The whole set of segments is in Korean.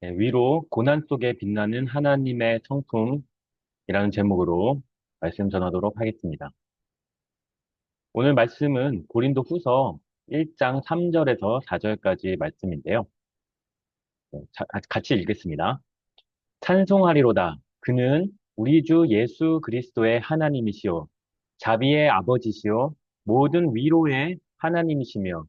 네, 위로 고난 속에 빛나는 하나님의 성품이라는 제목으로 말씀 전하도록 하겠습니다. 오늘 말씀은 고린도 후서 1장 3절에서 4절까지 말씀인데요. 같이 읽겠습니다. 찬송하리로다. 그는 우리 주 예수 그리스도의 하나님이시요. 자비의 아버지시요. 모든 위로의 하나님이시며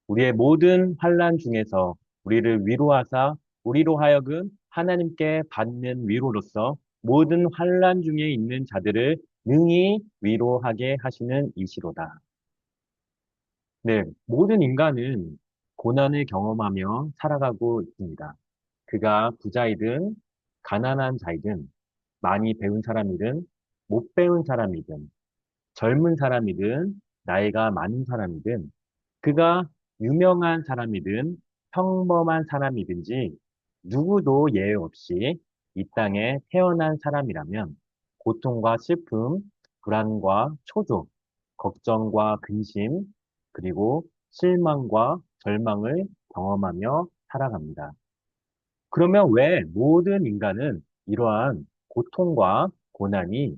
우리의 모든 환난 중에서 우리를 위로하사 우리로 하여금 하나님께 받는 위로로서 모든 환난 중에 있는 자들을 능히 위로하게 하시는 이시로다. 네, 모든 인간은 고난을 경험하며 살아가고 있습니다. 그가 부자이든 가난한 자이든 많이 배운 사람이든 못 배운 사람이든 젊은 사람이든 나이가 많은 사람이든 그가 유명한 사람이든 평범한 사람이든지 누구도 예외 없이 이 땅에 태어난 사람이라면 고통과 슬픔, 불안과 초조, 걱정과 근심, 그리고 실망과 절망을 경험하며 살아갑니다. 그러면 왜 모든 인간은 이러한 고통과 고난이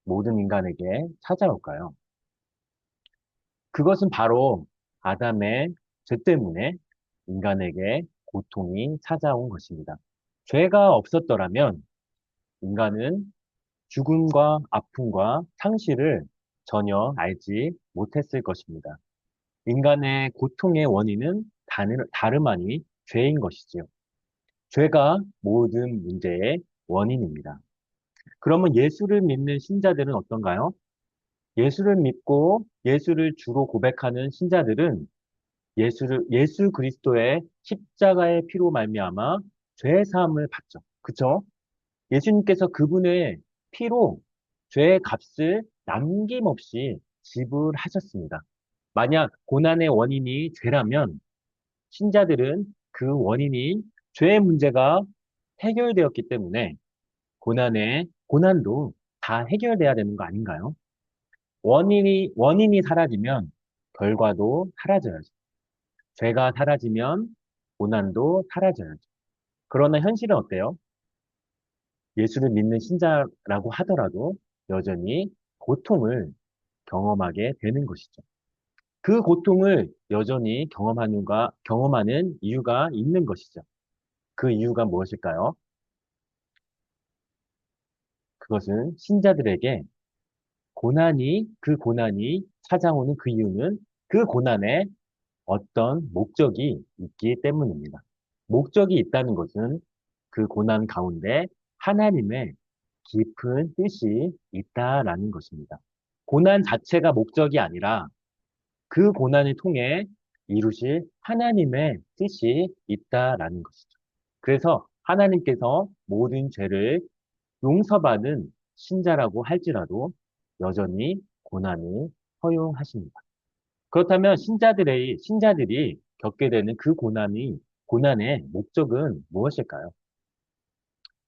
모든 인간에게 찾아올까요? 그것은 바로 아담의 죄 때문에 인간에게 고통이 찾아온 것입니다. 죄가 없었더라면 인간은 죽음과 아픔과 상실을 전혀 알지 못했을 것입니다. 인간의 고통의 원인은 다름 아니 죄인 것이지요. 죄가 모든 문제의 원인입니다. 그러면 예수를 믿는 신자들은 어떤가요? 예수를 믿고 예수를 주로 고백하는 신자들은 예수 그리스도의 십자가의 피로 말미암아 죄 사함을 받죠. 그쵸? 예수님께서 그분의 피로 죄의 값을 남김없이 지불하셨습니다. 만약 고난의 원인이 죄라면 신자들은 그 원인이 죄의 문제가 해결되었기 때문에 고난도 다 해결돼야 되는 거 아닌가요? 원인이 사라지면 결과도 사라져야죠. 죄가 사라지면 고난도 사라져야죠. 그러나 현실은 어때요? 예수를 믿는 신자라고 하더라도 여전히 고통을 경험하게 되는 것이죠. 그 고통을 여전히 경험하는 이유가 있는 것이죠. 그 이유가 무엇일까요? 그것은 신자들에게 그 고난이 찾아오는 그 이유는 그 고난에 어떤 목적이 있기 때문입니다. 목적이 있다는 것은 그 고난 가운데 하나님의 깊은 뜻이 있다라는 것입니다. 고난 자체가 목적이 아니라 그 고난을 통해 이루실 하나님의 뜻이 있다라는 것이죠. 그래서 하나님께서 모든 죄를 용서받은 신자라고 할지라도 여전히 고난을 허용하십니다. 그렇다면 신자들이 겪게 되는 그 고난의 목적은 무엇일까요?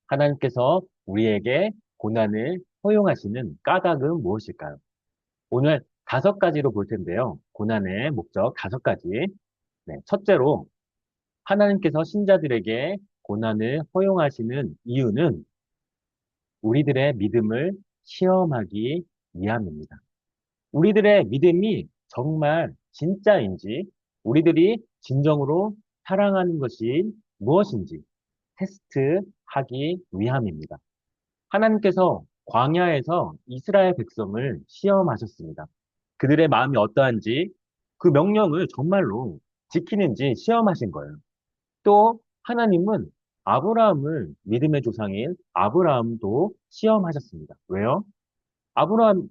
하나님께서 우리에게 고난을 허용하시는 까닭은 무엇일까요? 오늘 5가지로 볼 텐데요. 고난의 목적 5가지. 네, 첫째로 하나님께서 신자들에게 고난을 허용하시는 이유는 우리들의 믿음을 시험하기 위함입니다. 우리들의 믿음이 정말 진짜인지, 우리들이 진정으로 사랑하는 것이 무엇인지 테스트하기 위함입니다. 하나님께서 광야에서 이스라엘 백성을 시험하셨습니다. 그들의 마음이 어떠한지 그 명령을 정말로 지키는지 시험하신 거예요. 또 하나님은 믿음의 조상인 아브라함도 시험하셨습니다. 왜요? 아브라함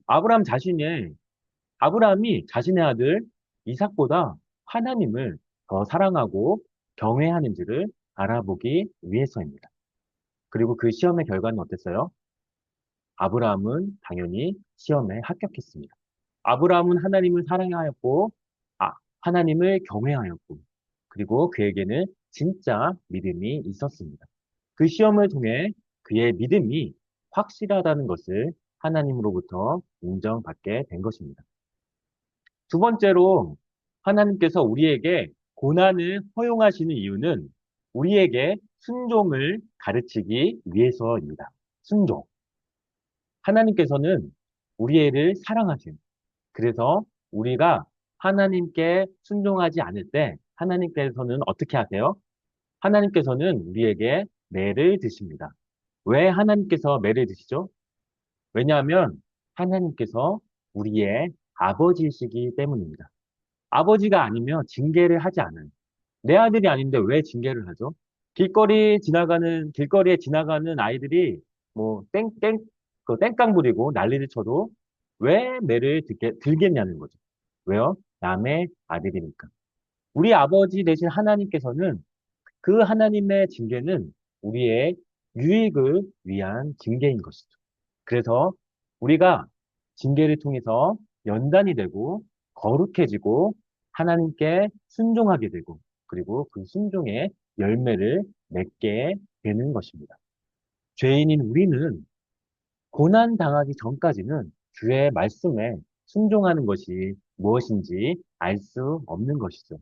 아브라함이 자신의 아들 이삭보다 하나님을 더 사랑하고 경외하는지를 알아보기 위해서입니다. 그리고 그 시험의 결과는 어땠어요? 아브라함은 당연히 시험에 합격했습니다. 아브라함은 하나님을 사랑하였고, 아, 하나님을 경외하였고, 그리고 그에게는 진짜 믿음이 있었습니다. 그 시험을 통해 그의 믿음이 확실하다는 것을 하나님으로부터 인정받게 된 것입니다. 두 번째로 하나님께서 우리에게 고난을 허용하시는 이유는 우리에게 순종을 가르치기 위해서입니다. 순종. 하나님께서는 우리 애를 사랑하세요. 그래서 우리가 하나님께 순종하지 않을 때 하나님께서는 어떻게 하세요? 하나님께서는 우리에게 매를 드십니다. 왜 하나님께서 매를 드시죠? 왜냐하면 하나님께서 우리의 아버지이시기 때문입니다. 아버지가 아니면 징계를 하지 않아요. 내 아들이 아닌데 왜 징계를 하죠? 길거리에 지나가는 아이들이 뭐 그 땡깡 부리고 난리를 쳐도 왜 매를 들겠냐는 거죠. 왜요? 남의 아들이니까. 우리 아버지 대신 하나님께서는 그 하나님의 징계는 우리의 유익을 위한 징계인 것이죠. 그래서 우리가 징계를 통해서 연단이 되고 거룩해지고 하나님께 순종하게 되고 그리고 그 순종의 열매를 맺게 되는 것입니다. 죄인인 우리는 고난 당하기 전까지는 주의 말씀에 순종하는 것이 무엇인지 알 수 없는 것이죠.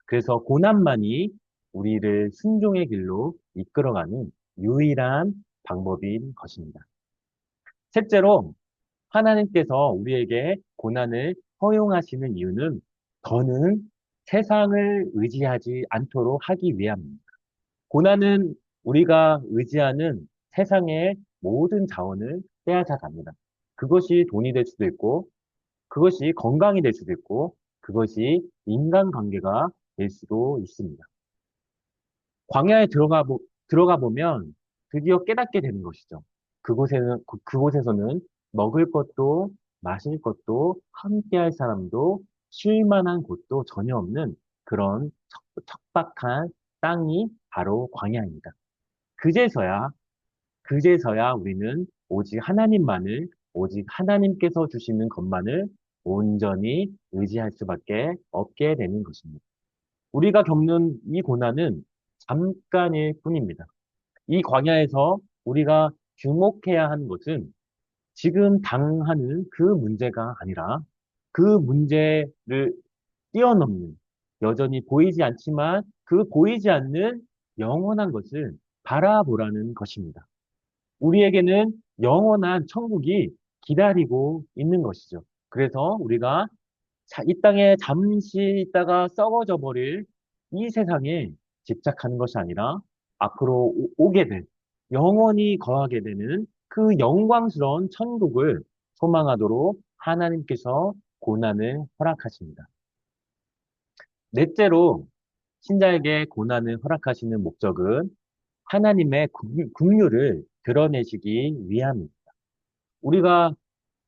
그래서 고난만이 우리를 순종의 길로 이끌어가는 유일한 방법인 것입니다. 셋째로 하나님께서 우리에게 고난을 허용하시는 이유는 더는 세상을 의지하지 않도록 하기 위함입니다. 고난은 우리가 의지하는 세상의 모든 자원을 빼앗아 갑니다. 그것이 돈이 될 수도 있고, 그것이 건강이 될 수도 있고, 그것이 인간관계가 될 수도 있습니다. 광야에 들어가 보면 드디어 깨닫게 되는 것이죠. 그곳에서는 먹을 것도 마실 것도 함께할 사람도 쉴 만한 곳도 전혀 없는 그런 척박한 땅이 바로 광야입니다. 그제서야, 그제서야 우리는 오직 하나님께서 주시는 것만을 온전히 의지할 수밖에 없게 되는 것입니다. 우리가 겪는 이 고난은 잠깐일 뿐입니다. 이 광야에서 우리가 주목해야 하는 것은 지금 당하는 그 문제가 아니라 그 문제를 뛰어넘는 여전히 보이지 않지만 그 보이지 않는 영원한 것을 바라보라는 것입니다. 우리에게는 영원한 천국이 기다리고 있는 것이죠. 그래서 우리가 이 땅에 잠시 있다가 썩어져 버릴 이 세상에 집착하는 것이 아니라 앞으로 오게 될, 영원히 거하게 되는 그 영광스러운 천국을 소망하도록 하나님께서 고난을 허락하십니다. 넷째로 신자에게 고난을 허락하시는 목적은 하나님의 긍휼을 드러내시기 위함입니다. 우리가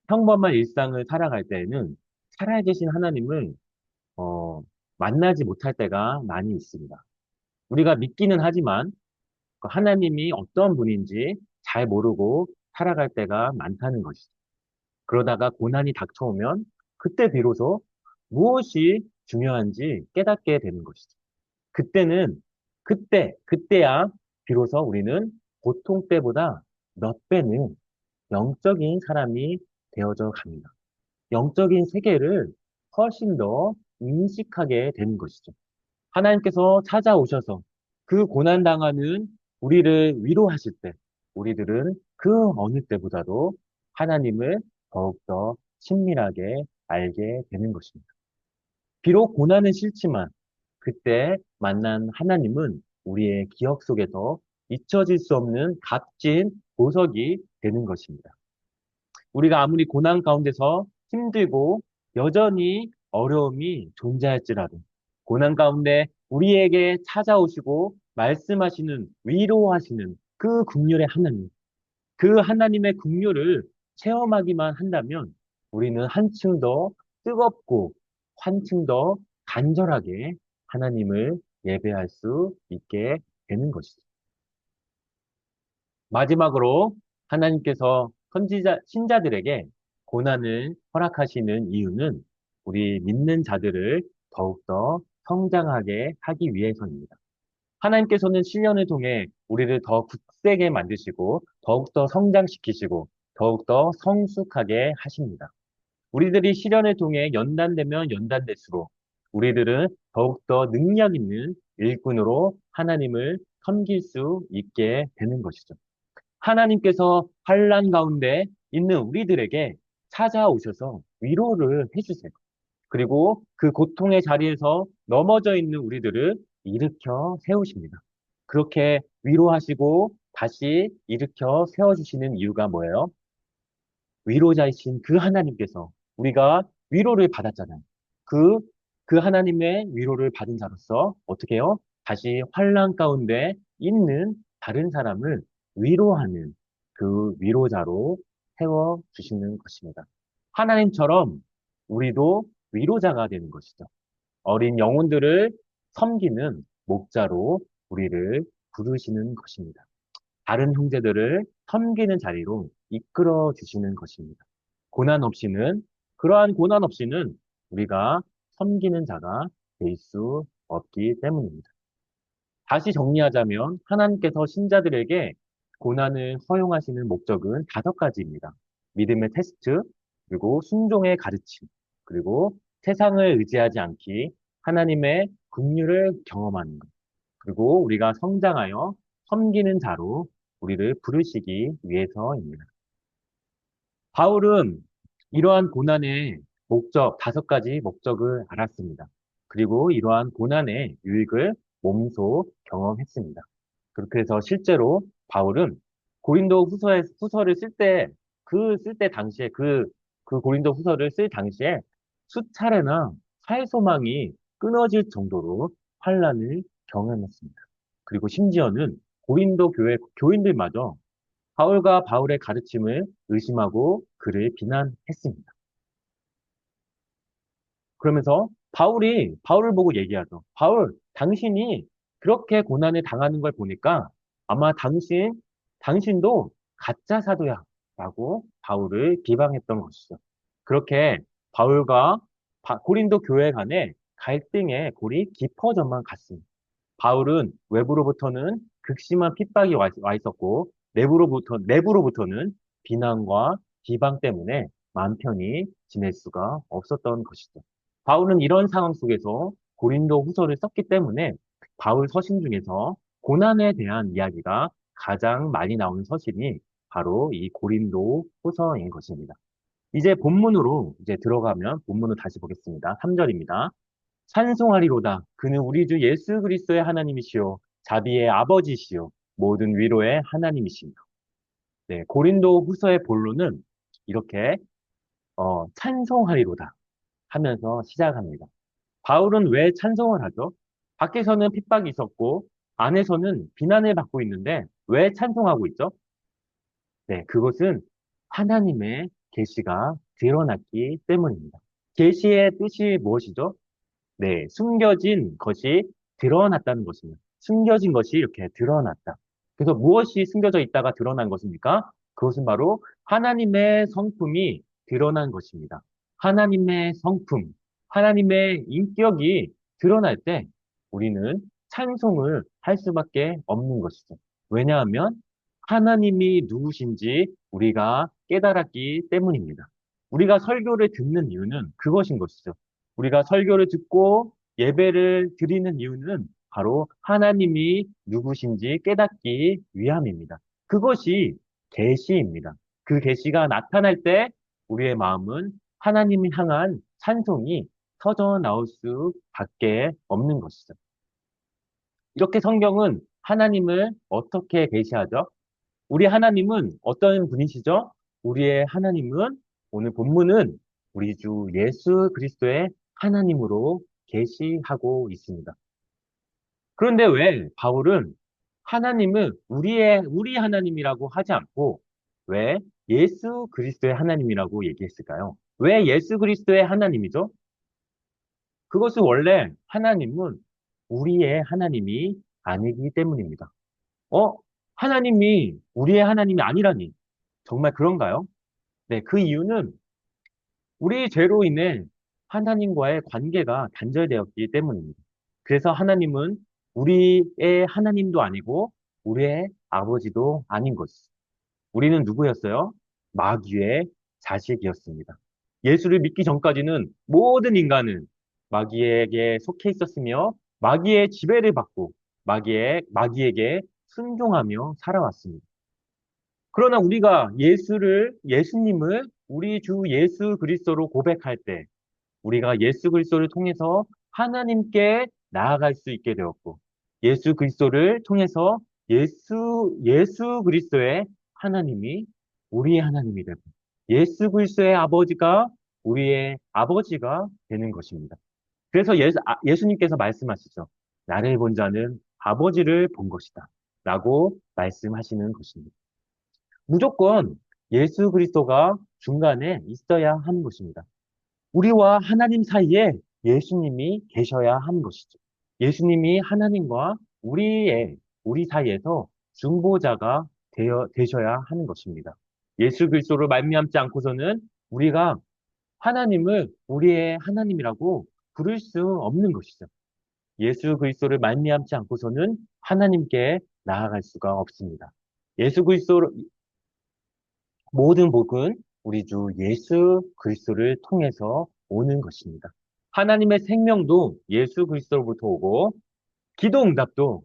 평범한 일상을 살아갈 때에는 살아계신 하나님을 어, 만나지 못할 때가 많이 있습니다. 우리가 믿기는 하지만 그 하나님이 어떤 분인지 잘 모르고 살아갈 때가 많다는 것이죠. 그러다가 고난이 닥쳐오면 그때 비로소 무엇이 중요한지 깨닫게 되는 것이죠. 그때는 그때야 비로소 우리는 보통 때보다 몇 배는 영적인 사람이 되어져 갑니다. 영적인 세계를 훨씬 더 인식하게 되는 것이죠. 하나님께서 찾아오셔서 그 고난당하는 우리를 위로하실 때, 우리들은 그 어느 때보다도 하나님을 더욱더 친밀하게 알게 되는 것입니다. 비록 고난은 싫지만, 그때 만난 하나님은 우리의 기억 속에서 잊혀질 수 없는 값진 보석이 되는 것입니다. 우리가 아무리 고난 가운데서 힘들고 여전히 어려움이 존재할지라도 고난 가운데 우리에게 찾아오시고 말씀하시는 위로하시는 그 긍휼의 하나님, 그 하나님의 긍휼을 체험하기만 한다면 우리는 한층 더 뜨겁고 한층 더 간절하게 하나님을 예배할 수 있게 되는 것이죠. 마지막으로 하나님께서 신자들에게 고난을 허락하시는 이유는 우리 믿는 자들을 더욱더 성장하게 하기 위해서입니다. 하나님께서는 시련을 통해 우리를 더 굳세게 만드시고 더욱더 성장시키시고 더욱더 성숙하게 하십니다. 우리들이 시련을 통해 연단되면 연단될수록 우리들은 더욱더 능력 있는 일꾼으로 하나님을 섬길 수 있게 되는 것이죠. 하나님께서 환난 가운데 있는 우리들에게 찾아오셔서 위로를 해주세요. 그리고 그 고통의 자리에서 넘어져 있는 우리들을 일으켜 세우십니다. 그렇게 위로하시고 다시 일으켜 세워주시는 이유가 뭐예요? 위로자이신 그 하나님께서 우리가 위로를 받았잖아요. 그, 그 하나님의 위로를 받은 자로서 어떻게 해요? 다시 환난 가운데 있는 다른 사람을 위로하는 그 위로자로 세워주시는 것입니다. 하나님처럼 우리도 위로자가 되는 것이죠. 어린 영혼들을 섬기는 목자로 우리를 부르시는 것입니다. 다른 형제들을 섬기는 자리로 이끌어 주시는 것입니다. 고난 없이는, 그러한 고난 없이는 우리가 섬기는 자가 될 수 없기 때문입니다. 다시 정리하자면 하나님께서 신자들에게 고난을 허용하시는 목적은 다섯 가지입니다. 믿음의 테스트, 그리고 순종의 가르침, 그리고 세상을 의지하지 않기, 하나님의 긍휼을 경험하는 것, 그리고 우리가 성장하여 섬기는 자로 우리를 부르시기 위해서입니다. 바울은 이러한 고난의 목적, 다섯 가지 목적을 알았습니다. 그리고 이러한 고난의 유익을 몸소 경험했습니다. 그렇게 해서 실제로 바울은 고린도 후서를 쓸 때 당시에 그 고린도 후서를 쓸 당시에 수차례나 사회소망이 끊어질 정도로 환란을 경험했습니다. 그리고 심지어는 고린도 교회 교인들마저 바울과 바울의 가르침을 의심하고 그를 비난했습니다. 그러면서 바울을 보고 얘기하죠. 바울, 당신이 그렇게 고난을 당하는 걸 보니까 아마 당신도 가짜 사도야. 라고 바울을 비방했던 것이죠. 그렇게 바울과 고린도 교회 간의 갈등의 골이 깊어져만 갔습니다. 바울은 외부로부터는 극심한 핍박이 와 있었고, 내부로부터는 비난과 비방 때문에 마음 편히 지낼 수가 없었던 것이죠. 바울은 이런 상황 속에서 고린도 후서를 썼기 때문에 바울 서신 중에서 고난에 대한 이야기가 가장 많이 나오는 서신이 바로 이 고린도 후서인 것입니다. 이제 본문으로 이제 들어가면 본문을 다시 보겠습니다. 3절입니다. 찬송하리로다. 그는 우리 주 예수 그리스도의 하나님이시요. 자비의 아버지시요. 모든 위로의 하나님이시며. 네, 고린도 후서의 본론은 이렇게, 찬송하리로다 하면서 시작합니다. 바울은 왜 찬송을 하죠? 밖에서는 핍박이 있었고, 안에서는 비난을 받고 있는데, 왜 찬송하고 있죠? 네, 그것은 하나님의 계시가 드러났기 때문입니다. 계시의 뜻이 무엇이죠? 네, 숨겨진 것이 드러났다는 것입니다. 숨겨진 것이 이렇게 드러났다. 그래서 무엇이 숨겨져 있다가 드러난 것입니까? 그것은 바로 하나님의 성품이 드러난 것입니다. 하나님의 성품, 하나님의 인격이 드러날 때 우리는 찬송을 할 수밖에 없는 것이죠. 왜냐하면 하나님이 누구신지 우리가 깨달았기 때문입니다. 우리가 설교를 듣는 이유는 그것인 것이죠. 우리가 설교를 듣고 예배를 드리는 이유는 바로 하나님이 누구신지 깨닫기 위함입니다. 그것이 계시입니다. 그 계시가 나타날 때 우리의 마음은 하나님을 향한 찬송이 터져 나올 수밖에 없는 것이죠. 이렇게 성경은 하나님을 어떻게 계시하죠? 우리 하나님은 어떤 분이시죠? 우리의 하나님은 오늘 본문은 우리 주 예수 그리스도의 하나님으로 계시하고 있습니다. 그런데 왜 바울은 하나님은 우리 하나님이라고 하지 않고 왜 예수 그리스도의 하나님이라고 얘기했을까요? 왜 예수 그리스도의 하나님이죠? 그것은 원래 하나님은 우리의 하나님이 아니기 때문입니다. 어? 하나님이 우리의 하나님이 아니라니. 정말 그런가요? 네, 그 이유는 우리 죄로 인해 하나님과의 관계가 단절되었기 때문입니다. 그래서 하나님은 우리의 하나님도 아니고 우리의 아버지도 아닌 것이죠. 우리는 누구였어요? 마귀의 자식이었습니다. 예수를 믿기 전까지는 모든 인간은 마귀에게 속해 있었으며 마귀의 지배를 받고 마귀에게 순종하며 살아왔습니다. 그러나 우리가 예수님을 우리 주 예수 그리스도로 고백할 때, 우리가 예수 그리스도를 통해서 하나님께 나아갈 수 있게 되었고, 예수 그리스도를 통해서 예수 그리스도의 하나님이 우리의 하나님이 되고, 예수 그리스도의 아버지가 우리의 아버지가 되는 것입니다. 그래서 예수님께서 말씀하시죠. 나를 본 자는 아버지를 본 것이다. 라고 말씀하시는 것입니다. 무조건 예수 그리스도가 중간에 있어야 하는 것입니다. 우리와 하나님 사이에 예수님이 계셔야 하는 것이죠. 예수님이 하나님과 우리 사이에서 중보자가 되셔야 하는 것입니다. 예수 그리스도를 말미암지 않고서는 우리가 하나님을 우리의 하나님이라고 부를 수 없는 것이죠. 예수 그리스도를 말미암지 않고서는 하나님께 나아갈 수가 없습니다. 예수 그리스도 모든 복은 우리 주 예수 그리스도를 통해서 오는 것입니다. 하나님의 생명도 예수 그리스도로부터 오고 기도 응답도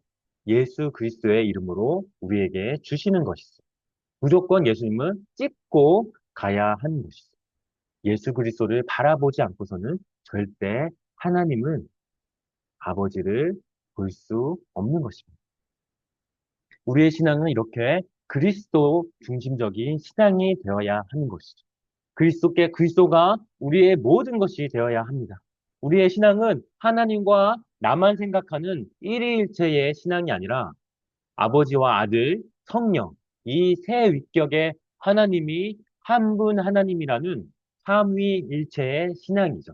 예수 그리스도의 이름으로 우리에게 주시는 것이죠. 무조건 예수님은 찝고 가야 하는 것이죠. 예수 그리스도를 바라보지 않고서는 절대 하나님은 아버지를 볼 수 없는 것입니다. 우리의 신앙은 이렇게 그리스도 중심적인 신앙이 되어야 하는 것이죠. 그리스도가 우리의 모든 것이 되어야 합니다. 우리의 신앙은 하나님과 나만 생각하는 일위일체의 신앙이 아니라 아버지와 아들, 성령, 이 세 위격의 하나님이 한 분 하나님이라는 삼위일체의 신앙이죠.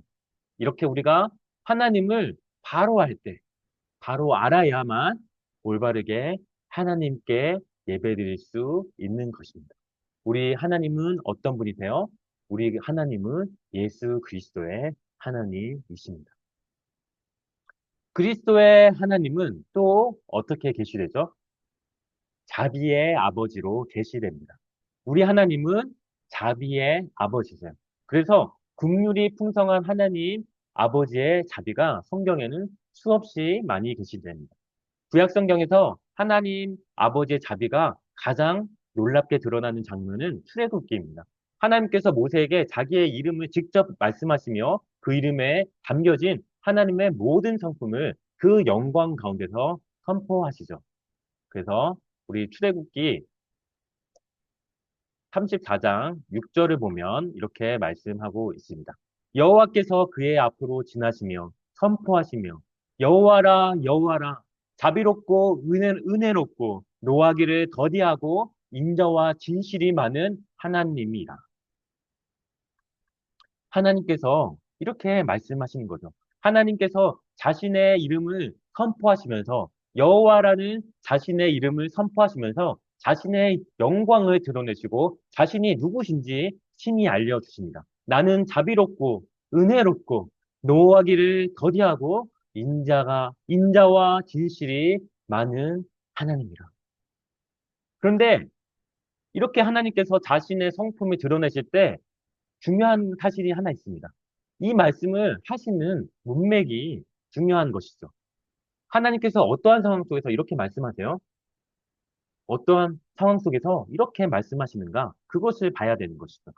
이렇게 우리가 하나님을 바로 알 때, 바로 알아야만 올바르게 하나님께 예배드릴 수 있는 것입니다. 우리 하나님은 어떤 분이세요? 우리 하나님은 예수 그리스도의 하나님이십니다. 그리스도의 하나님은 또 어떻게 계시되죠? 자비의 아버지로 계시됩니다. 우리 하나님은 자비의 아버지세요. 그래서 긍휼이 풍성한 하나님 아버지의 자비가 성경에는 수없이 많이 계시됩니다. 구약 성경에서 하나님 아버지의 자비가 가장 놀랍게 드러나는 장면은 출애굽기입니다. 하나님께서 모세에게 자기의 이름을 직접 말씀하시며 그 이름에 담겨진 하나님의 모든 성품을 그 영광 가운데서 선포하시죠. 그래서 우리 출애굽기 34장 6절을 보면 이렇게 말씀하고 있습니다. 여호와께서 그의 앞으로 지나시며 선포하시며 여호와라 여호와라 자비롭고 은혜롭고 노하기를 더디하고 인자와 진실이 많은 하나님이라. 하나님께서 이렇게 말씀하시는 거죠. 하나님께서 자신의 이름을 선포하시면서 여호와라는 자신의 이름을 선포하시면서 자신의 영광을 드러내시고 자신이 누구신지 신이 알려주십니다. 나는 자비롭고 은혜롭고 노하기를 더디하고 인자와 진실이 많은 하나님이라. 그런데 이렇게 하나님께서 자신의 성품을 드러내실 때 중요한 사실이 하나 있습니다. 이 말씀을 하시는 문맥이 중요한 것이죠. 하나님께서 어떠한 상황 속에서 이렇게 말씀하세요? 어떠한 상황 속에서 이렇게 말씀하시는가? 그것을 봐야 되는 것이죠.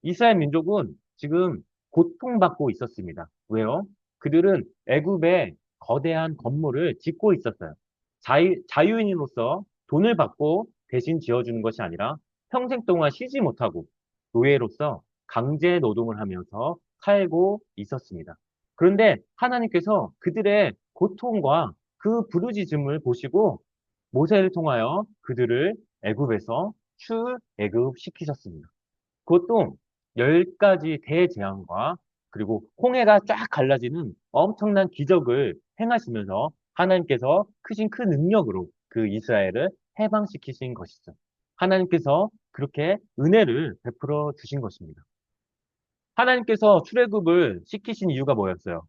이스라엘 민족은 지금 고통받고 있었습니다. 왜요? 그들은 애굽에 거대한 건물을 짓고 있었어요. 자유인으로서 돈을 받고 대신 지어주는 것이 아니라 평생 동안 쉬지 못하고 노예로서 강제 노동을 하면서 살고 있었습니다. 그런데 하나님께서 그들의 고통과 그 부르짖음을 보시고 모세를 통하여 그들을 애굽에서 출애굽시키셨습니다. 그것도 10가지 대재앙과 그리고 홍해가 쫙 갈라지는 엄청난 기적을 행하시면서 하나님께서 크신 큰 능력으로 그 이스라엘을 해방시키신 것이죠. 하나님께서 그렇게 은혜를 베풀어 주신 것입니다. 하나님께서 출애굽을 시키신 이유가 뭐였어요?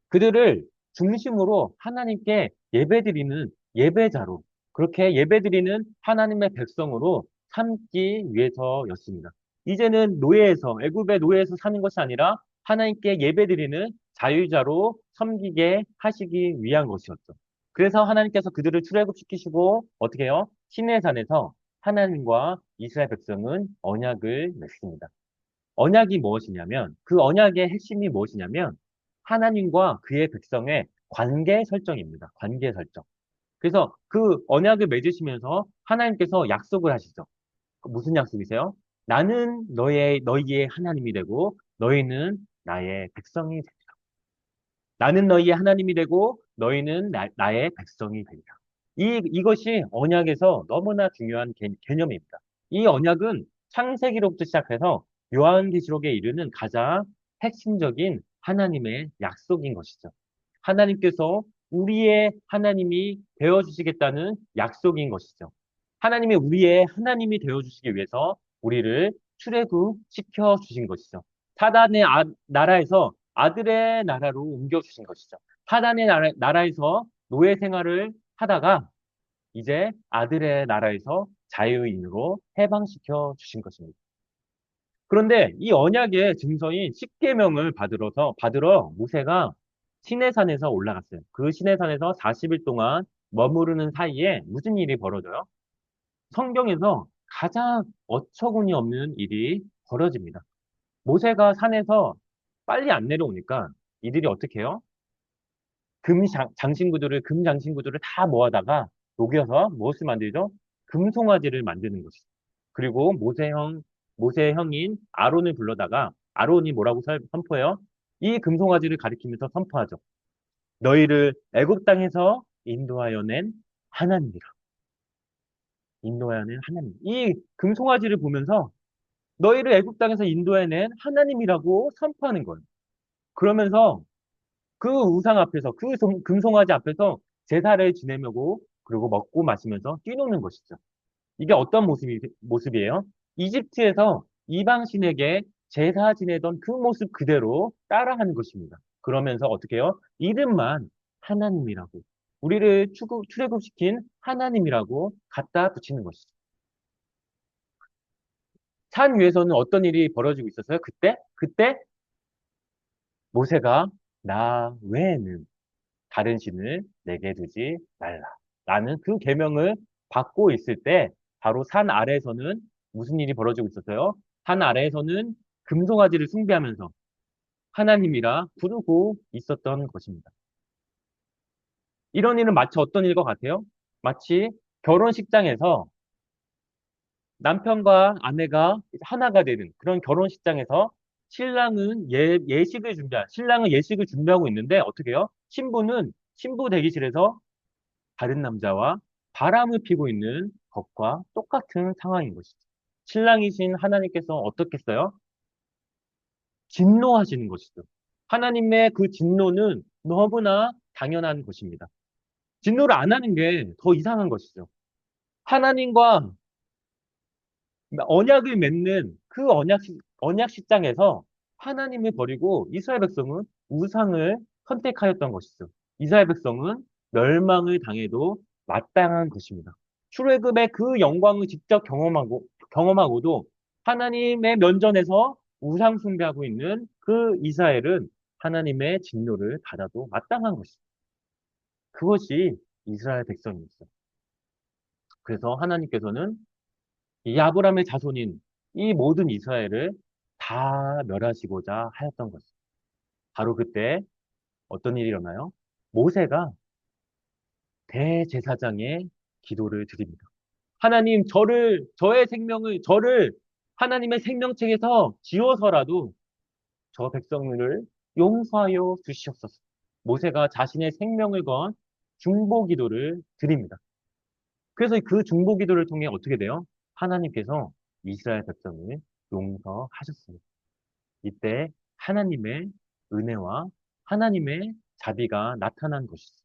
그들을 중심으로 하나님께 예배드리는 예배자로, 그렇게 예배드리는 하나님의 백성으로 삼기 위해서였습니다. 이제는 애굽의 노예에서 사는 것이 아니라 하나님께 예배드리는 자유자로 섬기게 하시기 위한 것이었죠. 그래서 하나님께서 그들을 출애굽시키시고 어떻게 해요? 시내산에서 하나님과 이스라엘 백성은 언약을 맺습니다. 언약이 무엇이냐면 그 언약의 핵심이 무엇이냐면 하나님과 그의 백성의 관계 설정입니다. 관계 설정. 그래서 그 언약을 맺으시면서 하나님께서 약속을 하시죠. 무슨 약속이세요? 나는 너희의 하나님이 되고 너희는 나의 백성이 되리라. 나는 너희의 하나님이 되고 너희는 나의 백성이 되리라. 이것이 언약에서 너무나 중요한 개념입니다. 이 언약은 창세기로부터 시작해서 요한계시록에 이르는 가장 핵심적인 하나님의 약속인 것이죠. 하나님께서 우리의 하나님이 되어주시겠다는 약속인 것이죠. 하나님이 우리의 하나님이 되어주시기 위해서 우리를 출애굽시켜 주신 것이죠. 사단의 나라에서 아들의 나라로 옮겨주신 것이죠. 사단의 나라에서 노예 생활을 하다가 이제 아들의 나라에서 자유인으로 해방시켜 주신 것입니다. 그런데 이 언약의 증서인 십계명을 받으러 모세가 시내산에서 올라갔어요. 그 시내산에서 40일 동안 머무르는 사이에 무슨 일이 벌어져요? 성경에서 가장 어처구니 없는 일이 벌어집니다. 모세가 산에서 빨리 안 내려오니까 이들이 어떻게 해요? 장신구들을 다 모아다가 녹여서 무엇을 만들죠? 금송아지를 만드는 것이죠. 그리고 모세의 형인 아론을 불러다가 아론이 뭐라고 선포해요? 이 금송아지를 가리키면서 선포하죠. 너희를 애굽 땅에서 인도하여 낸 하나님이라. 인도하여 낸 하나님. 이 금송아지를 보면서 너희를 애굽 땅에서 인도해낸 하나님이라고 선포하는 거예요. 그러면서 그 우상 앞에서, 금송아지 앞에서 제사를 지내고, 그리고 먹고 마시면서 뛰노는 것이죠. 이게 어떤 모습이에요? 이집트에서 이방신에게 제사 지내던 그 모습 그대로 따라하는 것입니다. 그러면서 어떻게 해요? 이름만 하나님이라고, 우리를 출애굽시킨 하나님이라고 갖다 붙이는 것이죠. 산 위에서는 어떤 일이 벌어지고 있었어요? 그때 모세가 나 외에는 다른 신을 내게 두지 말라. 라는 그 계명을 받고 있을 때 바로 산 아래에서는 무슨 일이 벌어지고 있었어요? 산 아래에서는 금송아지를 숭배하면서 하나님이라 부르고 있었던 것입니다. 이런 일은 마치 어떤 일과 같아요? 마치 결혼식장에서 남편과 아내가 하나가 되는 그런 결혼식장에서 신랑은 예식을 준비하고 있는데 어떻게 해요? 신부는 신부 대기실에서 다른 남자와 바람을 피고 있는 것과 똑같은 상황인 것이죠. 신랑이신 하나님께서 어떻겠어요? 진노하시는 것이죠. 하나님의 그 진노는 너무나 당연한 것입니다. 진노를 안 하는 게 더 이상한 것이죠. 하나님과 언약을 맺는 그 언약식장에서 하나님을 버리고 이스라엘 백성은 우상을 선택하였던 것이죠. 이스라엘 백성은 멸망을 당해도 마땅한 것입니다. 출애굽의 그 영광을 직접 경험하고도 하나님의 면전에서 우상 숭배하고 있는 그 이스라엘은 하나님의 진노를 받아도 마땅한 것이죠. 그것이 이스라엘 백성이었어요. 그래서 하나님께서는 이 아브라함의 자손인 이 모든 이스라엘을 다 멸하시고자 하였던 것입니다. 바로 그때 어떤 일이 일어나요? 모세가 대제사장의 기도를 드립니다. 하나님, 저를 하나님의 생명책에서 지워서라도 저 백성들을 용서하여 주시옵소서. 모세가 자신의 생명을 건 중보 기도를 드립니다. 그래서 그 중보 기도를 통해 어떻게 돼요? 하나님께서 이스라엘 백성을 용서하셨습니다. 이때 하나님의 은혜와 하나님의 자비가 나타난 것이죠.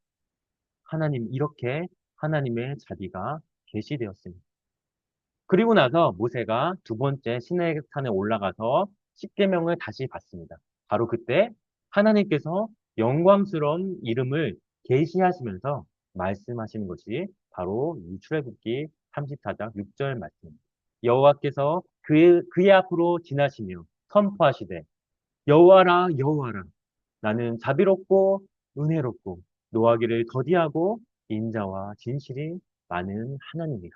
이렇게 하나님의 자비가 계시되었습니다. 그리고 나서 모세가 두 번째 시내의 산에 올라가서 십계명을 다시 받습니다. 바로 그때 하나님께서 영광스러운 이름을 계시하시면서 말씀하시는 것이 바로 이 출애굽기 34장 6절 말씀입니다. 여호와께서 그의 앞으로 지나시며 선포하시되 여호와라 여호와라 나는 자비롭고 은혜롭고 노하기를 더디하고 인자와 진실이 많은 하나님이다.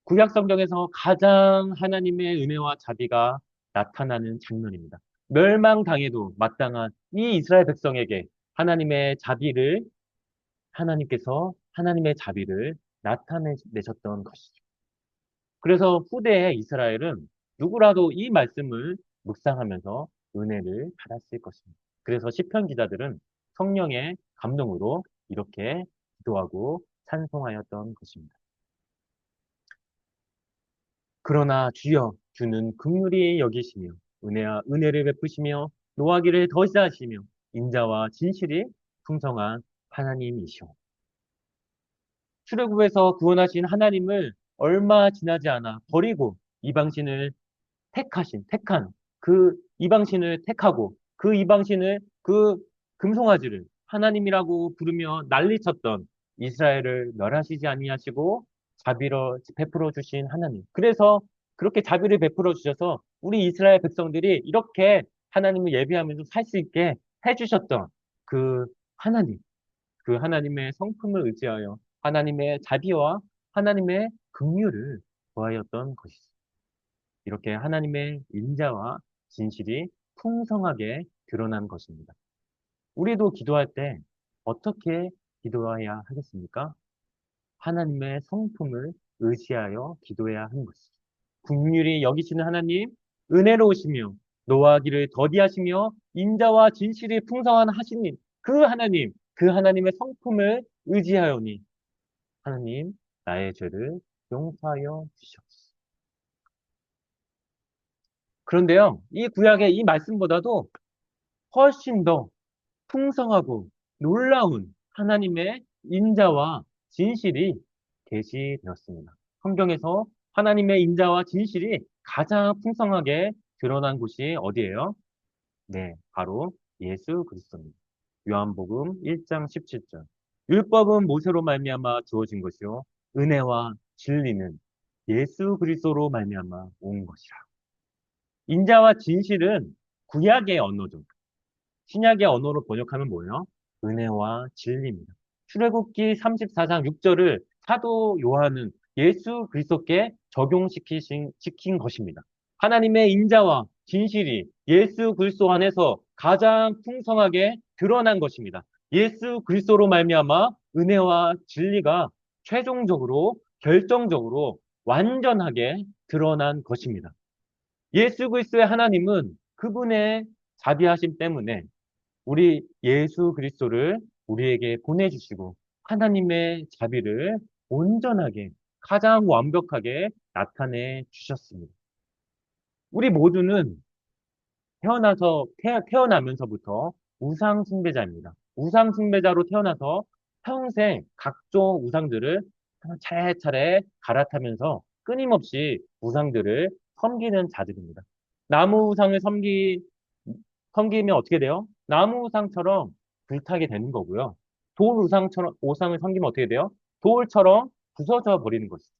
구약 성경에서 가장 하나님의 은혜와 자비가 나타나는 장면입니다. 멸망당해도 마땅한 이 이스라엘 백성에게 하나님께서 하나님의 자비를 나타내셨던 것이죠. 그래서 후대의 이스라엘은 누구라도 이 말씀을 묵상하면서 은혜를 받았을 것입니다. 그래서 시편 기자들은 성령의 감동으로 이렇게 기도하고 찬송하였던 것입니다. 그러나 주여 주는 긍휼히 여기시며 은혜를 베푸시며 노하기를 더시하시며 인자와 진실이 풍성한 하나님이시오. 출애굽에서 구원하신 하나님을 얼마 지나지 않아 버리고 이방신을 택한 그 이방신을 택하고 그 이방신을 그 금송아지를 하나님이라고 부르며 난리쳤던 이스라엘을 멸하시지 아니하시고 자비로 베풀어 주신 하나님. 그래서 그렇게 자비를 베풀어 주셔서 우리 이스라엘 백성들이 이렇게 하나님을 예배하면서 살 수 있게 해주셨던 그 하나님, 그 하나님의 성품을 의지하여 하나님의 자비와 하나님의 긍휼을 구하였던 것이죠. 이렇게 하나님의 인자와 진실이 풍성하게 드러난 것입니다. 우리도 기도할 때 어떻게 기도해야 하겠습니까? 하나님의 성품을 의지하여 기도해야 하는 것이죠. 긍휼히 여기시는 하나님, 은혜로우시며 노하기를 더디하시며 인자와 진실이 풍성한 하시님, 그 하나님의 성품을 의지하오니 하나님 나의 죄를 용서하여 주시옵소서. 그런데요, 이 구약의 이 말씀보다도 훨씬 더 풍성하고 놀라운 하나님의 인자와 진실이 계시되었습니다. 성경에서 하나님의 인자와 진실이 가장 풍성하게 드러난 곳이 어디예요? 네, 바로 예수 그리스도입니다. 요한복음 1장 17절. 율법은 모세로 말미암아 주어진 것이요 은혜와 진리는 예수 그리스도로 말미암아 온 것이라. 인자와 진실은 구약의 언어죠. 신약의 언어로 번역하면 뭐예요? 은혜와 진리입니다. 출애굽기 34장 6절을 사도 요한은 예수 그리스도께 시킨 것입니다. 하나님의 인자와 진실이 예수 그리스도 안에서 가장 풍성하게 드러난 것입니다. 예수 그리스도로 말미암아 은혜와 진리가 최종적으로 결정적으로 완전하게 드러난 것입니다. 예수 그리스도의 하나님은 그분의 자비하심 때문에 우리 예수 그리스도를 우리에게 보내주시고 하나님의 자비를 온전하게 가장 완벽하게 나타내 주셨습니다. 우리 모두는 태어나면서부터 우상 숭배자입니다. 우상 숭배자로 태어나서 평생 각종 우상들을 차례차례 갈아타면서 끊임없이 우상들을 섬기는 자들입니다. 나무 우상을 섬기면 어떻게 돼요? 나무 우상처럼 불타게 되는 거고요. 우상을 섬기면 어떻게 돼요? 돌처럼 부서져 버리는 것이죠.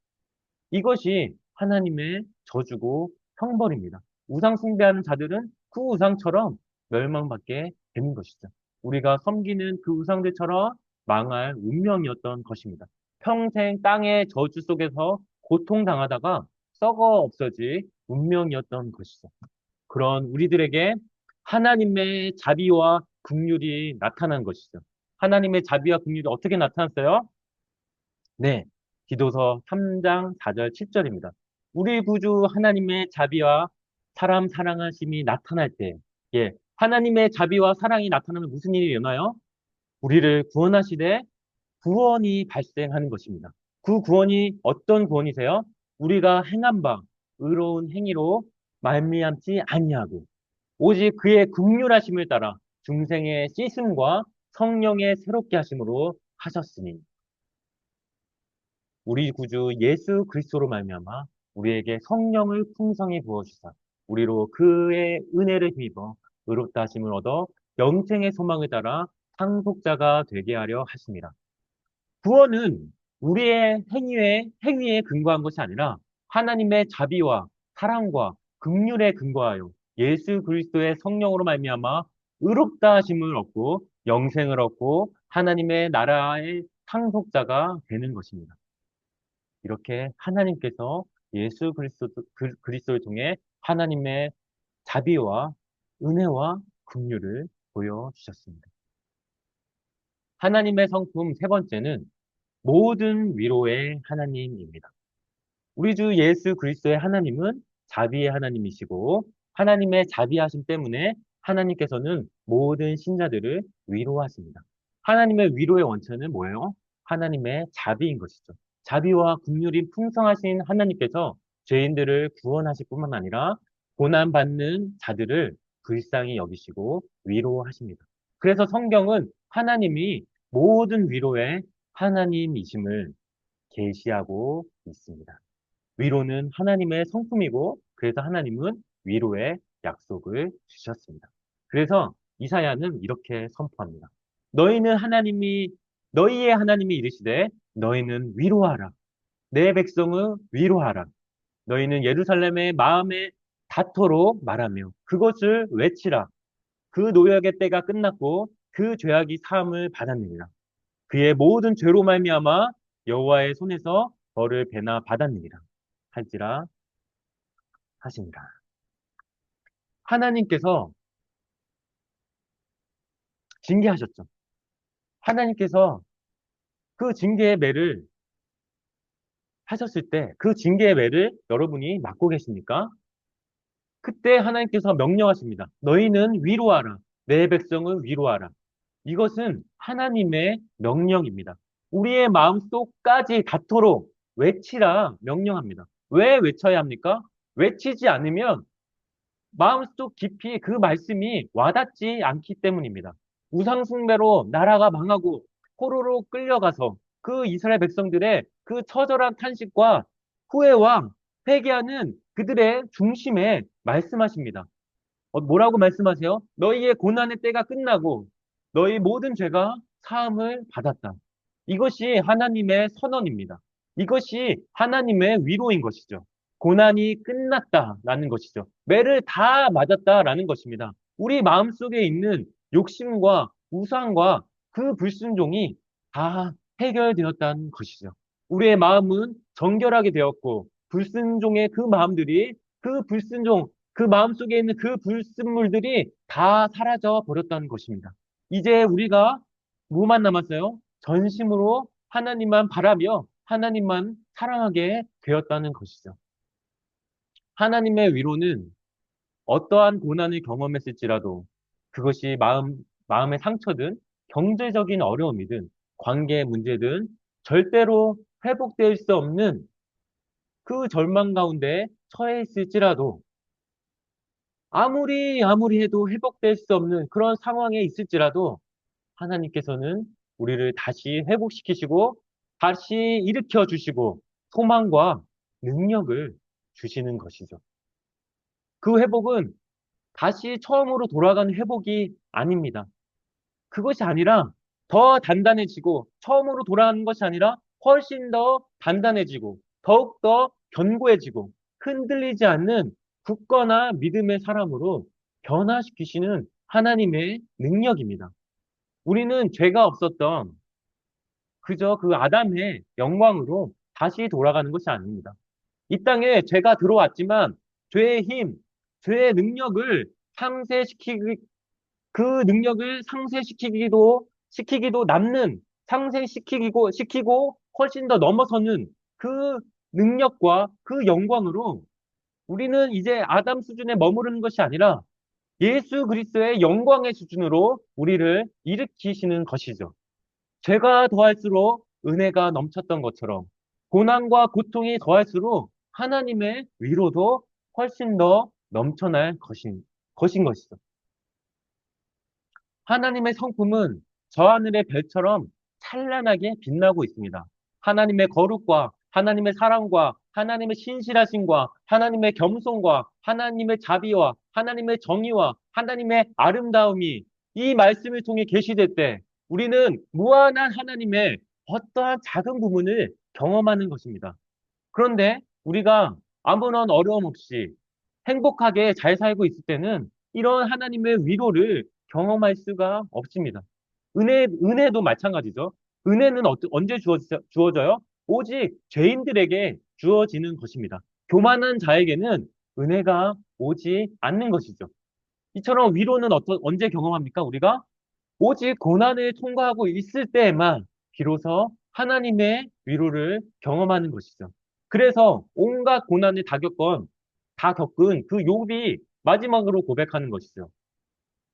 이것이 하나님의 저주고 형벌입니다. 우상 숭배하는 자들은 그 우상처럼 멸망받게 되는 것이죠. 우리가 섬기는 그 우상들처럼 망할 운명이었던 것입니다. 평생 땅의 저주 속에서 고통당하다가 썩어 없어질 운명이었던 것이죠. 그런 우리들에게 하나님의 자비와 긍휼이 나타난 것이죠. 하나님의 자비와 긍휼이 어떻게 나타났어요? 네, 기도서 3장 4절 7절입니다. 우리 구주 하나님의 자비와 사람 사랑하심이 나타날 때, 예, 하나님의 자비와 사랑이 나타나면 무슨 일이 일어나요? 우리를 구원하시되 구원이 발생하는 것입니다. 그 구원이 어떤 구원이세요? 우리가 행한 바 의로운 행위로 말미암지 아니하고 오직 그의 긍휼하심을 따라 중생의 씻음과 성령의 새롭게 하심으로 하셨으니 우리 구주 예수 그리스도로 말미암아 우리에게 성령을 풍성히 부어주사 우리로 그의 은혜를 힘입어 의롭다 하심을 얻어 영생의 소망을 따라 상속자가 되게 하려 하십니다. 구원은 우리의 행위에 근거한 것이 아니라 하나님의 자비와 사랑과 긍휼에 근거하여 예수 그리스도의 성령으로 말미암아 의롭다 하심을 얻고 영생을 얻고 하나님의 나라의 상속자가 되는 것입니다. 이렇게 하나님께서 예수 그리스도를 통해 하나님의 자비와 은혜와 긍휼을 보여주셨습니다. 하나님의 성품 세 번째는 모든 위로의 하나님입니다. 우리 주 예수 그리스도의 하나님은 자비의 하나님이시고 하나님의 자비하심 때문에 하나님께서는 모든 신자들을 위로하십니다. 하나님의 위로의 원천은 뭐예요? 하나님의 자비인 것이죠. 자비와 긍휼이 풍성하신 하나님께서 죄인들을 구원하실 뿐만 아니라 고난받는 자들을 불쌍히 여기시고 위로하십니다. 그래서 성경은 하나님이 모든 위로의 하나님이심을 계시하고 있습니다. 위로는 하나님의 성품이고 그래서 하나님은 위로의 약속을 주셨습니다. 그래서 이사야는 이렇게 선포합니다. 너희의 하나님이 이르시되 너희는 위로하라. 내 백성을 위로하라. 너희는 예루살렘의 마음에 닿도록 말하며 그것을 외치라. 그 노역의 때가 끝났고 그 죄악이 사함을 받았느니라. 그의 모든 죄로 말미암아 여호와의 손에서 벌을 배나 받았느니라. 할지라 하십니다. 하나님께서 징계하셨죠. 하나님께서 그 징계의 매를 하셨을 때 그 징계의 매를 여러분이 맡고 계십니까? 그때 하나님께서 명령하십니다. 너희는 위로하라. 내 백성을 위로하라. 이것은 하나님의 명령입니다. 우리의 마음속까지 닿도록 외치라 명령합니다. 왜 외쳐야 합니까? 외치지 않으면 마음속 깊이 그 말씀이 와닿지 않기 때문입니다. 우상숭배로 나라가 망하고 포로로 끌려가서 그 이스라엘 백성들의 그 처절한 탄식과 후회와 회개하는 그들의 중심에 말씀하십니다. 뭐라고 말씀하세요? 너희의 고난의 때가 끝나고 너희 모든 죄가 사함을 받았다. 이것이 하나님의 선언입니다. 이것이 하나님의 위로인 것이죠. 고난이 끝났다라는 것이죠. 매를 다 맞았다라는 것입니다. 우리 마음속에 있는 욕심과 우상과 그 불순종이 다 해결되었다는 것이죠. 우리의 마음은 정결하게 되었고 불순종의 그 마음들이 그 불순종 그 마음속에 있는 그 불순물들이 다 사라져 버렸다는 것입니다. 이제 우리가 뭐만 남았어요? 전심으로 하나님만 바라며 하나님만 사랑하게 되었다는 것이죠. 하나님의 위로는 어떠한 고난을 경험했을지라도 그것이 마음의 상처든 경제적인 어려움이든 관계 문제든 절대로 회복될 수 없는 그 절망 가운데 처해 있을지라도 아무리 해도 회복될 수 없는 그런 상황에 있을지라도 하나님께서는 우리를 다시 회복시키시고 다시 일으켜 주시고 소망과 능력을 주시는 것이죠. 그 회복은 다시 처음으로 돌아가는 회복이 아닙니다. 그것이 아니라 더 단단해지고 처음으로 돌아가는 것이 아니라 훨씬 더 단단해지고 더욱더 견고해지고 흔들리지 않는 굳건한 믿음의 사람으로 변화시키시는 하나님의 능력입니다. 우리는 죄가 없었던 그저 그 아담의 영광으로 다시 돌아가는 것이 아닙니다. 이 땅에 죄가 들어왔지만 죄의 힘, 죄의 능력을 상쇄시키기, 그 능력을 시키기도 남는, 시키고 훨씬 더 넘어서는 그 능력과 그 영광으로 우리는 이제 아담 수준에 머무르는 것이 아니라 예수 그리스도의 영광의 수준으로 우리를 일으키시는 것이죠. 죄가 더할수록 은혜가 넘쳤던 것처럼 고난과 고통이 더할수록 하나님의 위로도 훨씬 더 넘쳐날 것인 것이죠. 하나님의 성품은 저 하늘의 별처럼 찬란하게 빛나고 있습니다. 하나님의 거룩과 하나님의 사랑과 하나님의 신실하심과 하나님의 겸손과 하나님의 자비와 하나님의 정의와 하나님의 아름다움이 이 말씀을 통해 계시될 때 우리는 무한한 하나님의 어떠한 작은 부분을 경험하는 것입니다. 그런데 우리가 아무런 어려움 없이 행복하게 잘 살고 있을 때는 이런 하나님의 위로를 경험할 수가 없습니다. 은혜도 마찬가지죠. 은혜는 언제 주어져요? 오직 죄인들에게 주어지는 것입니다. 교만한 자에게는 은혜가 오지 않는 것이죠. 이처럼 위로는 언제 경험합니까? 우리가 오직 고난을 통과하고 있을 때에만 비로소 하나님의 위로를 경험하는 것이죠. 그래서 온갖 고난을 다 겪은 그 욥이 마지막으로 고백하는 것이죠.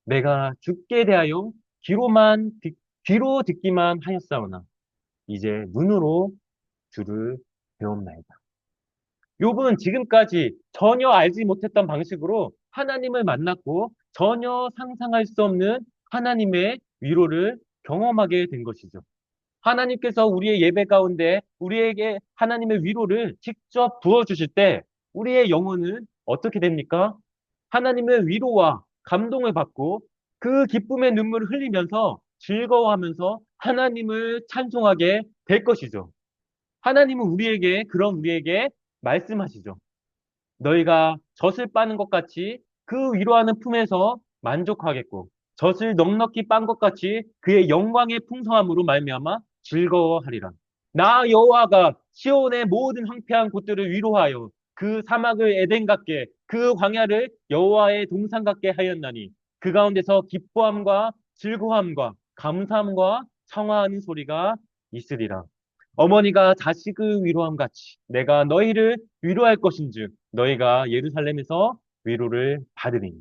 내가 죽게 대하여 귀로만 귀로 듣기만 하였사오나 이제 눈으로 주를 배움나이다. 욥은 지금까지 전혀 알지 못했던 방식으로 하나님을 만났고 전혀 상상할 수 없는 하나님의 위로를 경험하게 된 것이죠. 하나님께서 우리의 예배 가운데 우리에게 하나님의 위로를 직접 부어주실 때 우리의 영혼은 어떻게 됩니까? 하나님의 위로와 감동을 받고 그 기쁨의 눈물을 흘리면서 즐거워하면서 하나님을 찬송하게 될 것이죠. 하나님은 그런 우리에게 말씀하시죠. 너희가 젖을 빠는 것 같이 그 위로하는 품에서 만족하겠고 젖을 넉넉히 빤 것 같이 그의 영광의 풍성함으로 말미암아 즐거워하리라. 나 여호와가 시온의 모든 황폐한 곳들을 위로하여 그 사막을 에덴 같게 그 광야를 여호와의 동산 같게 하였나니 그 가운데서 기뻐함과 즐거움과 감사함과 청하하는 소리가 있으리라. 어머니가 자식을 위로함 같이 내가 너희를 위로할 것인즉 너희가 예루살렘에서 위로를 받으리니.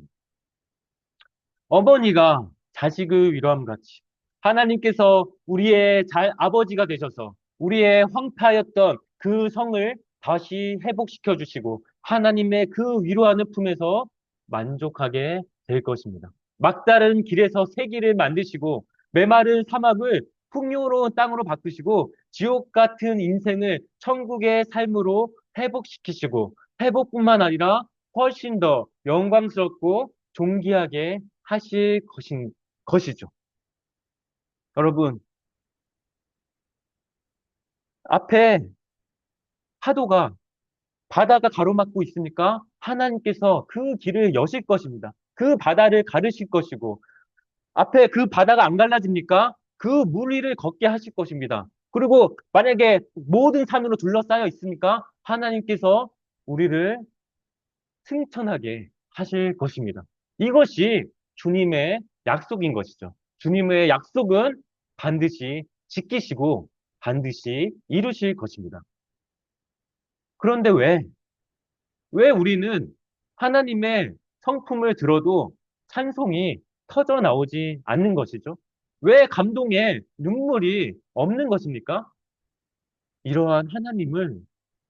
어머니가 자식을 위로함 같이 하나님께서 우리의 아버지가 되셔서 우리의 황폐하였던 그 성을 다시 회복시켜 주시고 하나님의 그 위로하는 품에서 만족하게 될 것입니다. 막다른 길에서 새 길을 만드시고 메마른 사막을 풍요로운 땅으로 바꾸시고 지옥 같은 인생을 천국의 삶으로 회복시키시고 회복뿐만 아니라 훨씬 더 영광스럽고 존귀하게 하실 것이죠. 여러분, 앞에 파도가, 바다가 가로막고 있으니까 하나님께서 그 길을 여실 것입니다. 그 바다를 가르실 것이고, 앞에 그 바다가 안 갈라집니까? 그 물 위를 걷게 하실 것입니다. 그리고 만약에 모든 산으로 둘러싸여 있으니까 하나님께서 우리를 승천하게 하실 것입니다. 이것이 주님의 약속인 것이죠. 주님의 약속은 반드시 지키시고 반드시 이루실 것입니다. 그런데 왜 우리는 하나님의 성품을 들어도 찬송이 터져 나오지 않는 것이죠? 왜 감동의 눈물이 없는 것입니까? 이러한 하나님을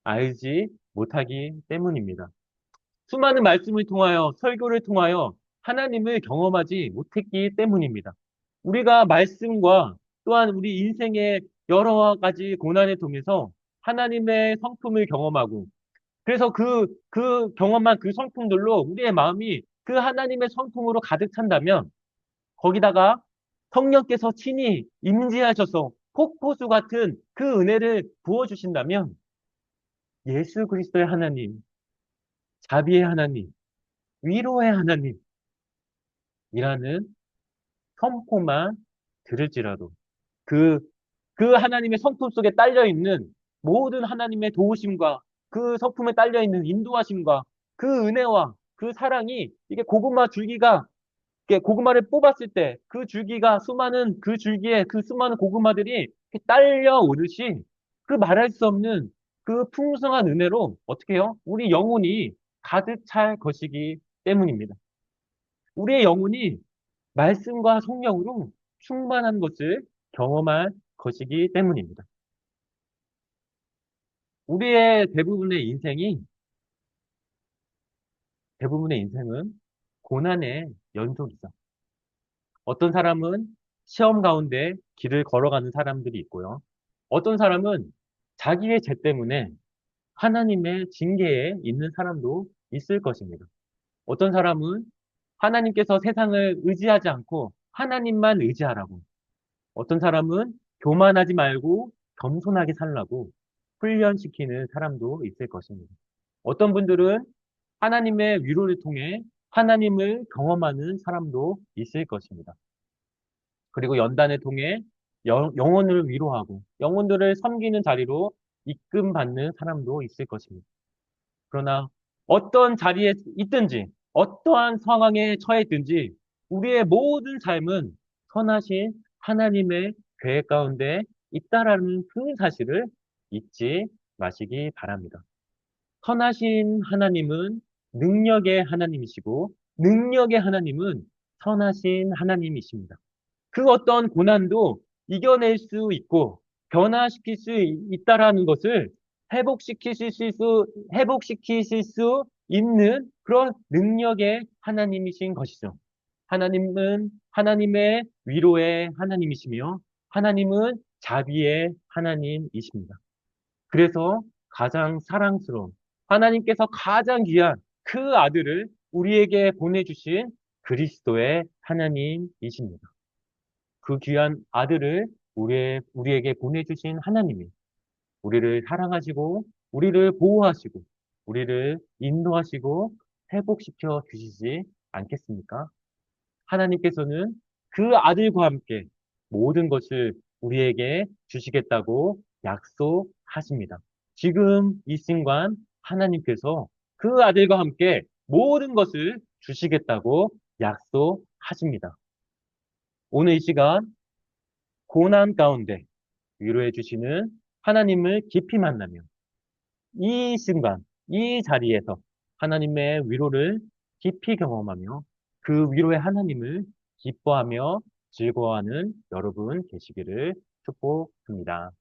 알지 못하기 때문입니다. 수많은 말씀을 통하여, 설교를 통하여 하나님을 경험하지 못했기 때문입니다. 우리가 말씀과 또한 우리 인생의 여러 가지 고난을 통해서 하나님의 성품을 경험하고, 그래서 그 경험한 그 성품들로 우리의 마음이 그 하나님의 성품으로 가득 찬다면, 거기다가 성령께서 친히 임재하셔서 폭포수 같은 그 은혜를 부어주신다면, 예수 그리스도의 하나님, 자비의 하나님, 위로의 하나님이라는 선포만 들을지라도 그, 그 하나님의 성품 속에 딸려 있는 모든 하나님의 도우심과 그 성품에 딸려 있는 인도하심과 그 은혜와 그 사랑이 이게 고구마 줄기가 이게 고구마를 뽑았을 때 그 줄기가 수많은 그 줄기에 그 수많은 고구마들이 이렇게 딸려 오듯이 그 말할 수 없는 그 풍성한 은혜로 어떻게 해요? 우리 영혼이 가득 찰 것이기 때문입니다. 우리의 영혼이 말씀과 성령으로 충만한 것을 경험할 것이기 때문입니다. 우리의 대부분의 인생은 고난의 연속이죠. 어떤 사람은 시험 가운데 길을 걸어가는 사람들이 있고요. 어떤 사람은 자기의 죄 때문에 하나님의 징계에 있는 사람도 있을 것입니다. 어떤 사람은 하나님께서 세상을 의지하지 않고 하나님만 의지하라고, 어떤 사람은 교만하지 말고 겸손하게 살라고 훈련시키는 사람도 있을 것입니다. 어떤 분들은 하나님의 위로를 통해 하나님을 경험하는 사람도 있을 것입니다. 그리고 연단을 통해 영혼을 위로하고 영혼들을 섬기는 자리로 이끌받는 사람도 있을 것입니다. 그러나 어떤 자리에 있든지 어떠한 상황에 처했든지 우리의 모든 삶은 선하신 하나님의 계획 가운데 있다라는 그 사실을 잊지 마시기 바랍니다. 선하신 하나님은 능력의 하나님이시고 능력의 하나님은 선하신 하나님이십니다. 그 어떤 고난도 이겨낼 수 있고 변화시킬 수 있다라는 것을 회복시키실 수 있는 그런 능력의 하나님이신 것이죠. 하나님은 하나님의 위로의 하나님이시며 하나님은 자비의 하나님이십니다. 그래서 가장 사랑스러운 하나님께서 가장 귀한 그 아들을 우리에게 보내주신 그리스도의 하나님이십니다. 그 귀한 아들을 우리에게 보내주신 하나님이 우리를 사랑하시고, 우리를 보호하시고, 우리를 인도하시고, 회복시켜 주시지 않겠습니까? 하나님께서는 그 아들과 함께 모든 것을 우리에게 주시겠다고 약속하십니다. 지금 이 순간 하나님께서 그 아들과 함께 모든 것을 주시겠다고 약속하십니다. 오늘 이 시간 고난 가운데 위로해 주시는 하나님을 깊이 만나며 이 순간, 이 자리에서 하나님의 위로를 깊이 경험하며 그 위로의 하나님을 기뻐하며 즐거워하는 여러분 되시기를 축복합니다.